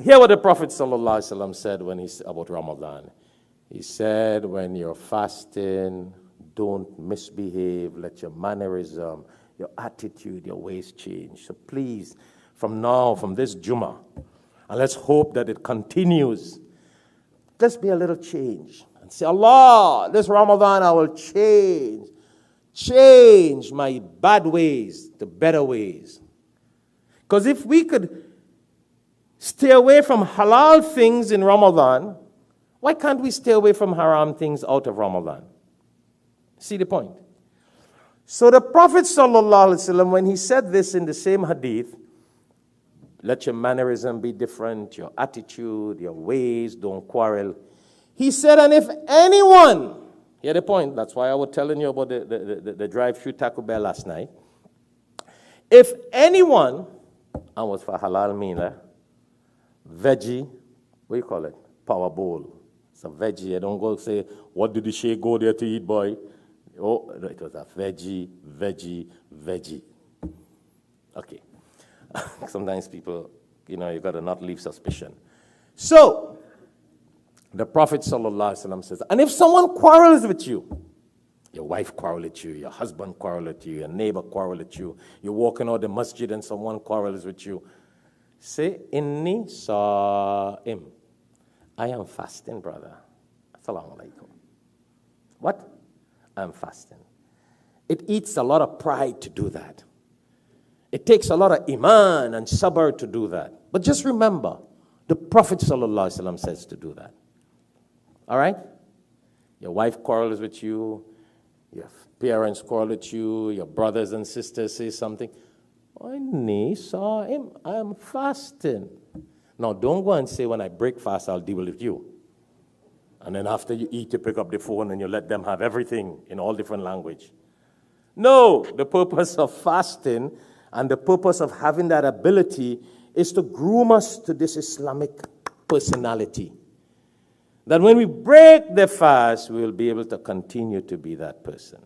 Hear what the Prophet ﷺ said when about Ramadan. He said, when you're fasting, don't misbehave, let your mannerism, your attitude, your ways change. So please, from now, from this Jummah, and let's hope that it continues, let's be a little change. And say, Allah, this Ramadan I will change my bad ways to better ways. Because if we could stay away from halal things in Ramadan, why can't we stay away from haram things out of Ramadan? See the point? So the Prophet ﷺ, when he said this in the same hadith, let your mannerism be different, your attitude, your ways, don't quarrel. He said, and if anyone, hear the point, that's why I was telling you about the drive-through Taco Bell last night. If anyone, and what's for halal mean, veggie, what do you call it? Power bowl. It's a veggie. I don't go say, what did the Shaykh go there to eat, boy? Oh, no, it was a veggie. Okay. Sometimes people, you got to not leave suspicion. So, the Prophet ﷺ says, and if someone quarrels with you, your wife quarrels with you, your husband quarrels with you, your neighbor quarrels with you, you're walking out the masjid and someone quarrels with you, say, Inni sa'im. I am fasting, brother. Assalamu alaikum. What? I'm fasting. It eats a lot of pride to do that. It takes a lot of iman and sabr to do that. But just remember, the Prophet ﷺ says to do that. All right? Your wife quarrels with you, your parents quarrel with you, your brothers and sisters say something. I saw him. I'm fasting. Now, don't go and say, when I break fast, I'll deal with you. And then after you eat, you pick up the phone and you let them have everything in all different language. No, the purpose of fasting and the purpose of having that ability is to groom us to this Islamic personality. That when we break the fast, we will be able to continue to be that person.